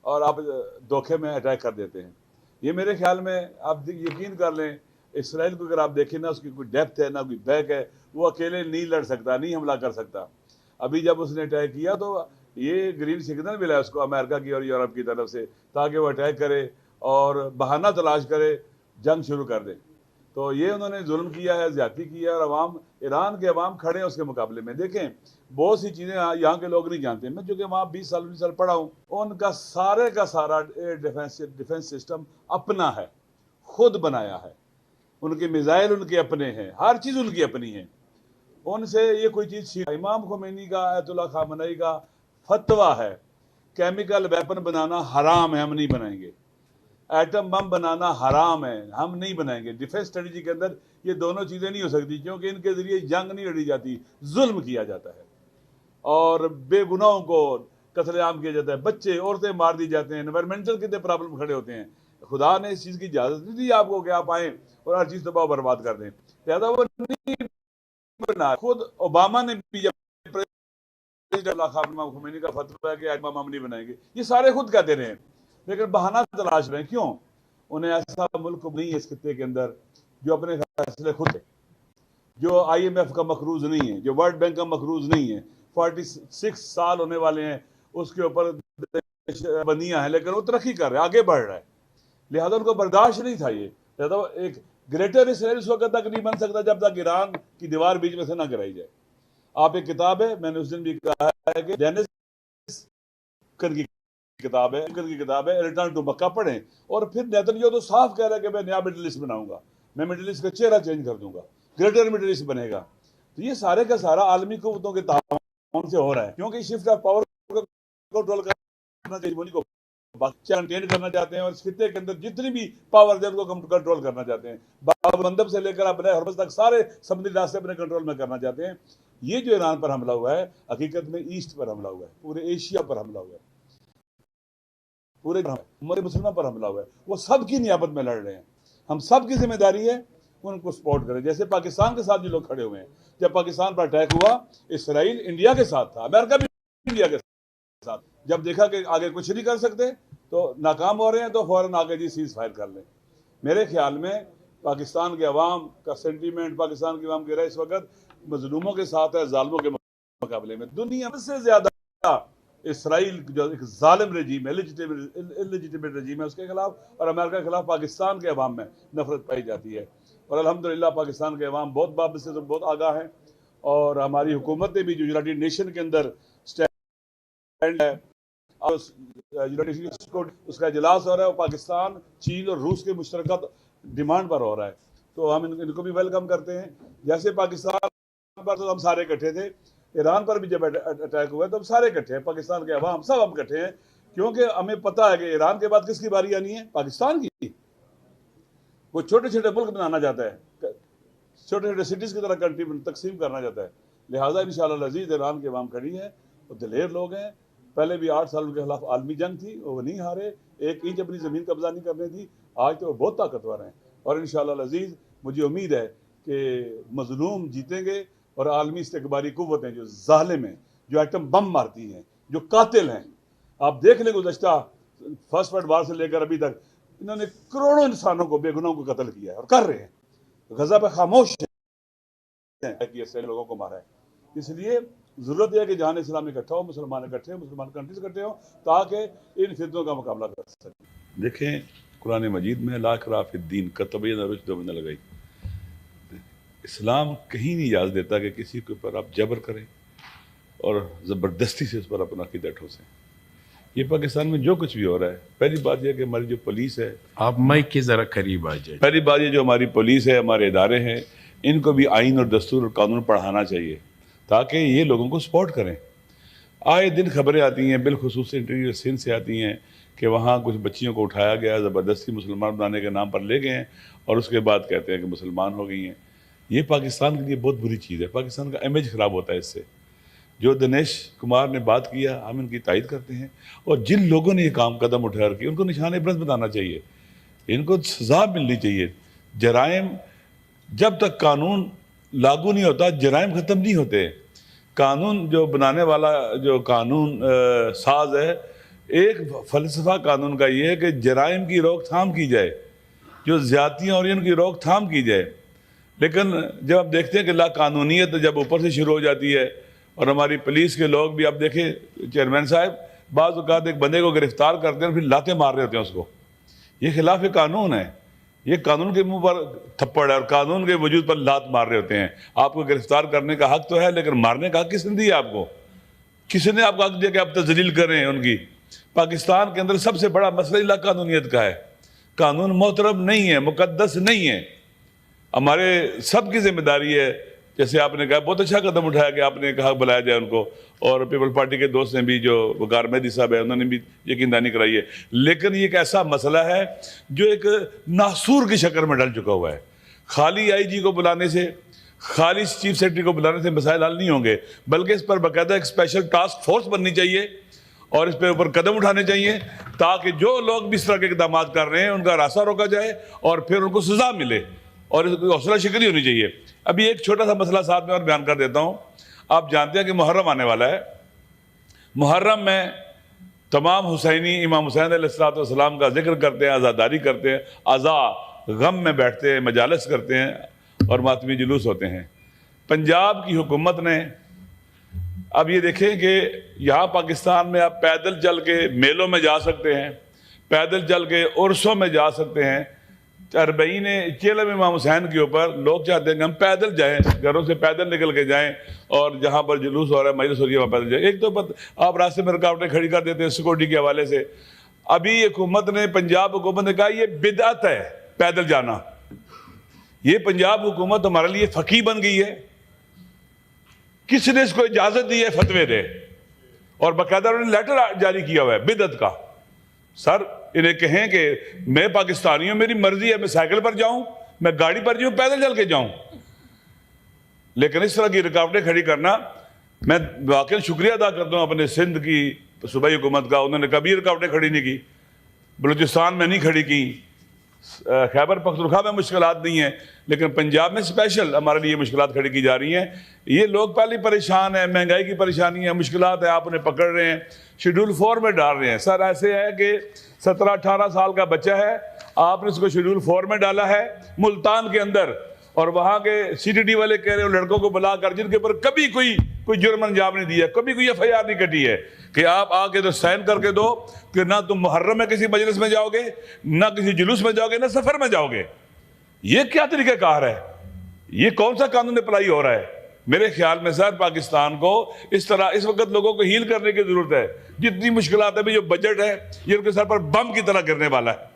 اور آپ دھوکے میں اٹیک کر دیتے ہیں. یہ میرے خیال میں آپ یقین کر لیں، اسرائیل کو اگر آپ دیکھیں نا، اس کی کوئی ڈیپتھ ہے نہ کوئی بیک ہے، وہ اکیلے نہیں لڑ سکتا، نہیں حملہ کر سکتا. ابھی جب اس نے اٹیک کیا تو یہ گرین سگنل ملا اس کو امریکہ کی اور یورپ کی طرف سے، تاکہ وہ اٹیک کرے اور بہانہ تلاش کرے، جنگ شروع کر دے. تو یہ انہوں نے ظلم کیا ہے، زیادتی کیا ہے، اور عوام، ایران کے عوام کھڑے ہیں اس کے مقابلے میں. دیکھیں بہت سی چیزیں یہاں کے لوگ نہیں جانتے. میں چونکہ وہاں 20 سال پڑھا ہوں، ان کا سارا ڈیفنس سسٹم اپنا ہے، خود بنایا ہے. ان کے میزائل ان کے اپنے ہیں، ہر چیز ان کی اپنی ہے. ان سے یہ کوئی چیز امام خمینی کا، آیت اللہ خامنئی کا فتویٰ ہے، کیمیکل ویپن بنانا حرام ہے، ہم نہیں بنائیں گے. ایٹم بم بنانا حرام ہے، ہم نہیں بنائیں گے. ڈیفنس اسٹریٹجی کے اندر یہ دونوں چیزیں نہیں ہو سکتی، کیونکہ ان کے ذریعے جنگ نہیں لڑی جاتی، ظلم کیا جاتا ہے اور بے گناہوں کو قتل عام کیا جاتا ہے، بچے عورتیں مار دی جاتے ہیں، انوائرمنٹل کتنے پرابلم کھڑے ہوتے ہیں. خدا نے اس چیز کی اجازت نہیں دی آپ کو کہ آپ آئیں اور ہر چیز تباہ و برباد کر دیں. لہٰذا وہ نہیں بنا. خود اوباما نے بھی جب امام خمینی کا فتویٰ ہے کہ ایٹم بم ہم نہیں بنائیں گے، یہ سارے خود کہتے رہے ہیں، لیکن بہانہ تلاش رہے ہیں. کیوں؟ انہیں ایسا ملک نہیں ہے اس خطے کے اندر جو اپنے فیصلے خود ہے، جو IMF کا مقروض نہیں ہے، جو ورلڈ بینک کا مقروض نہیں ہے. 46 سال ہونے والے ہیں اس کے اوپر بندیاں ہیں، لیکن وہ ترقی کر رہا ہے، آگے بڑھ رہا ہے. لہذا ان کو برداشت نہیں تھا یہ. لہذا ایک گریٹر اسرائیل اس وقت تک نہیں بن سکتا جب تک ایران کی دیوار بیچ میں سے نہ گرائی جائے. آپ ایک کتاب ہے، میں نے اس دن بھی کہا ہے کہ ڈینس کی کتاب ہے ریٹرن ٹو مکہ، پڑھیں. اور پھر نیتنیاہو تو صاف کہہ رہا ہے کہ میں نیا مڈل ایسٹ بناؤں گا، میں مڈل ایسٹ کا چہرہ چینج کر دوں گا، گریٹر مڈل ایسٹ بنے گا. تو یہ سارے کا سارا عالمی قوتوں کے تعاون سے ہو رہا ہے، کیونکہ شفٹ آف پاور کو کنٹرول کرنا چاہیے، کو کنٹین کرنا چاہتے ہیں، اور اس خطے کے اندر جتنی بھی پاور ہے ان کو کنٹرول کرنا چاہتے ہیں. باب المندب سے لے کر اپنے ہرمز تک سارے سمندری راستے اپنے کنٹرول میں کرنا چاہتے ہیں. یہ جو ایران پر حملہ ہوا ہے حقیقت میں ایسٹ پر حملہ ہوا ہے، پورے ایشیا پر حملہ ہوا ہے، پورے مسلمان پر حملہ ہوا ہے. وہ سب کی نیابت میں لڑ رہے ہیں. ہم سب کی ذمہ داری ہے ان کو سپورٹ کریں. جیسے پاکستان کے ساتھ جو لوگ کھڑے ہوئے ہیں، جب پاکستان پر اٹیک ہوا، اسرائیل انڈیا کے ساتھ تھا، امریکہ بھی انڈیا کے ساتھ. جب دیکھا کہ آگے کچھ نہیں کر سکتے تو ناکام ہو رہے ہیں، تو فوراً آگے جی سیز فائر کر لیں. میرے خیال میں پاکستان کے عوام کا سینٹیمنٹ، پاکستان کے عوام کی رائے اس وقت مظلوموں کے ساتھ ہے، ظالموں کے مقابلے میں. دنیا سے زیادہ اسرائیل جو ایک ظالم رجیم ہے، اللیجیٹیمیٹ رجیم ہے، اس کے خلاف اور امریکہ کے خلاف پاکستان کے عوام میں نفرت پائی جاتی ہے. اور الحمدللہ پاکستان کے عوام بہت بابت سے بہت آگاہ ہیں، اور ہماری حکومت نے بھی جو یونائیٹڈ نیشن کے اندر اسٹینڈ ہے، اس کا اجلاس ہو رہا ہے، وہ پاکستان، چین اور روس کے مشترکہ ڈیمانڈ پر ہو رہا ہے. تو ہم ان کو بھی ویلکم کرتے ہیں. جیسے پاکستان پر تو ہم سارے اکٹھے تھے، ایران پر بھی جب اٹیک ہوا ہے تو ہم سارے اکٹھے ہیں، پاکستان کے عوام سب ہم اکٹھے ہیں، کیونکہ ہمیں پتہ ہے کہ ایران کے بعد کس کی باری آنی ہے؟ پاکستان کی. وہ چھوٹے چھوٹے ملک بنانا چاہتا ہے، چھوٹے چھوٹے سٹیز کی طرح کنٹری تقسیم کرنا چاہتا ہے. لہٰذا انشاءاللہ العزیز ایران کے عوام کھڑی ہے، وہ دلیر لوگ ہیں. پہلے بھی 8 سال ان کے خلاف عالمی جنگ تھی، وہ نہیں ہارے، 1 انچ اپنی زمین قبضہ نہیں کرنے تھی. آج تو وہ بہت طاقتور ہیں، اور انشاءاللہ العزیز مجھے امید ہے کہ مظلوم جیتیں گے، اور عالمی استکباری قوتیں جو ظالم ہیں، جو ایٹم بم مارتی ہیں، جو قاتل ہیں. آپ دیکھ لیں گزشتہ فرسٹ ورلڈ وار سے لے کر ابھی تک انہوں نے کروڑوں انسانوں کو، بے گناہوں کو قتل کیا ہے اور کر رہے ہیں. غزہ پہ خاموش ہیں، لوگوں کو مارا ہے. اس لیے ضرورت ہے کہ جہان اسلام اکٹھا ہو، مسلمان اکٹھے ہوں، مسلمان کنٹریز اکٹھے ہوں، تاکہ ان فتنوں کا مقابلہ کر سکیں. دیکھیں قرآن مجید میں لا اکراہ فی الدین قد تبین الرشد من الغی، اسلام کہیں نہیں اجازت دیتا کہ کسی کے اوپر آپ جبر کریں اور زبردستی سے اس پر اپنا عقیدہ ٹھوسیں. یہ پاکستان میں جو کچھ بھی ہو رہا ہے، پہلی بات یہ کہ ہماری جو پولیس ہے، آپ مائک کے ذرا قریب آ جائیں. پہلی بات یہ جو ہماری پولیس ہے، ہمارے ادارے ہیں، ان کو بھی آئین اور دستور اور قانون پڑھانا چاہیے تاکہ یہ لوگوں کو سپورٹ کریں. آئے دن خبریں آتی ہیں، بالخصوص انٹیریئر سندھ سے آتی ہیں کہ وہاں کچھ بچیوں کو اٹھایا گیا، زبردستی مسلمان بنانے کے نام پر لے گئے ہیں، اور اس کے بعد کہتے ہیں کہ مسلمان ہو گئی ہیں. یہ پاکستان کے لیے بہت بری چیز ہے، پاکستان کا امیج خراب ہوتا ہے اس سے. جو دنیش کمار نے بات کیا، ہم ان کی تائید کرتے ہیں، اور جن لوگوں نے یہ کام قدم اٹھا رکھی ان کو نشان عبرت بتانا چاہیے، ان کو سزا ملنی چاہیے. جرائم، جب تک قانون لاگو نہیں ہوتا جرائم ختم نہیں ہوتے. قانون جو بنانے والا جو قانون ساز ہے، ایک فلسفہ قانون کا یہ ہے کہ جرائم کی روک تھام کی جائے، جو زیادتیاں ہو رہی ہیں ان کی روک تھام کی جائے، لیکن جب آپ دیکھتے ہیں کہ لا قانونیت جب اوپر سے شروع ہو جاتی ہے، اور ہماری پولیس کے لوگ بھی، آپ دیکھیں چیئرمین صاحب بعض اوقات ایک بندے کو گرفتار کرتے ہیں پھر لاتیں مار رہے ہوتے ہیں اس کو، یہ خلاف قانون ہے، یہ قانون کے منہ پر تھپڑ ہے اور قانون کے وجود پر لات مار رہے ہوتے ہیں۔ آپ کو گرفتار کرنے کا حق تو ہے، لیکن مارنے کا حق کس نے دیا آپ کو؟ کسی نے آپ کو حق دیا کہ آپ تذلیل کریں ان کی؟ پاکستان کے اندر سب سے بڑا مسئلہ لا قانونیت کا ہے، قانون محترم نہیں ہے، مقدس نہیں ہے۔ ہمارے سب کی ذمہ داری ہے، جیسے آپ نے کہا بہت اچھا قدم اٹھایا کہ آپ نے کہا بلایا جائے ان کو، اور پیپل پارٹی کے دوست نے بھی، جو وقار مہدی صاحب ہیں انہوں نے بھی یقین دہانی کرائی ہے، لیکن یہ ایک ایسا مسئلہ ہے جو ایک ناسور کی شکل میں ڈل چکا ہوا ہے۔ خالی آئی جی کو بلانے سے، خالی چیف سیکرٹری کو بلانے سے مسائل حل نہیں ہوں گے، بلکہ اس پر باقاعدہ ایک اسپیشل ٹاسک فورس بننی چاہیے اور اس پہ اوپر قدم اٹھانے چاہیے، تاکہ جو لوگ بھی اس طرح کے اقدامات کر رہے ہیں ان کا راستہ روکا جائے اور پھر ان کو سزا ملے، اور اس کی حوصلہ شکنی ہونی چاہیے۔ ابھی ایک چھوٹا سا مسئلہ ساتھ میں اور بیان کر دیتا ہوں۔ آپ جانتے ہیں کہ محرم آنے والا ہے، محرم میں تمام حسینی امام حسین علیہ السلام کا ذکر کرتے ہیں، عزاداری کرتے ہیں، عزا غم میں بیٹھتے ہیں، مجالس کرتے ہیں اور ماتمی جلوس ہوتے ہیں۔ پنجاب کی حکومت نے اب یہ دیکھیں کہ یہاں پاکستان میں آپ پیدل چل کے میلوں میں جا سکتے ہیں، پیدل چل کے عرسوں میں جا سکتے ہیں۔ 40 چیلم امام حسین کے اوپر لوگ چاہتے ہیں کہ ہم پیدل جائیں، گھروں سے پیدل نکل کے جائیں، اور جہاں پر جلوس ہو رہا ہے، مجلس ہو رہی ہے، وہاں پیدل جائیں۔ ایک تو آپ راستے میں رکاوٹیں کھڑی کر دیتے ہیں سیکورٹی کے حوالے سے۔ ابھی حکومت نے، پنجاب حکومت نے کہا یہ بدعت ہے پیدل جانا۔ یہ پنجاب حکومت ہمارے لیے فقی بن گئی ہے۔ کس نے اس کو اجازت دی ہے فتوے دے؟ اور باقاعدہ انہوں نے لیٹر جاری کیا ہوا ہے بدعت کا۔ سر انہیں کہیں کہ میں پاکستانی ہوں، میری مرضی ہے، میں سائیکل پر جاؤں، میں گاڑی پر جاؤں، پیدل چل کے جاؤں، لیکن اس طرح کی رکاوٹیں کھڑی کرنا، میں واقعی شکریہ ادا کرتا ہوں اپنے سندھ کی صوبائی حکومت کا، انہوں نے کبھی رکاوٹیں کھڑی نہیں کی، بلوچستان میں نہیں کھڑی کی، خیبر پختونخوا میں مشکلات نہیں ہیں، لیکن پنجاب میں اسپیشل ہمارے لیے مشکلات کھڑی کی جا رہی ہیں۔ یہ لوگ پہلے پریشان ہیں، مہنگائی کی پریشانی ہے، مشکلات ہیں، آپ انہیں پکڑ رہے ہیں، شیڈول 4 میں ڈال رہے ہیں۔ سر ایسے ہے کہ 17-18 سال کا بچہ ہے، آپ نے اس کو شیڈول 4 میں ڈالا ہے ملتان کے اندر، اور وہاں کے سی ٹی ڈی والے کہہ رہے ہیں لڑکوں کو بلا کر جن کے اوپر کبھی کوئی جرم انجام نہیں دیا، کبھی کوئی FIR نہیں کٹی ہے، کہ آپ آ کے تو سائن کر کے دو کہ نہ تم محرم میں کسی مجلس میں جاؤ گے، نہ کسی جلوس میں جاؤ گے، نہ سفر میں جاؤ گے۔ یہ کیا طریقہ کار ہے؟ یہ کون سا قانون اپلائی ہو رہا ہے؟ میرے خیال میں سر پاکستان کو اس طرح اس وقت لوگوں کو ہیل کرنے کی ضرورت ہے۔ جتنی مشکلات ہے، جو بجٹ ہے یہ ان کے سر پر بم کی طرح گرنے والا ہے۔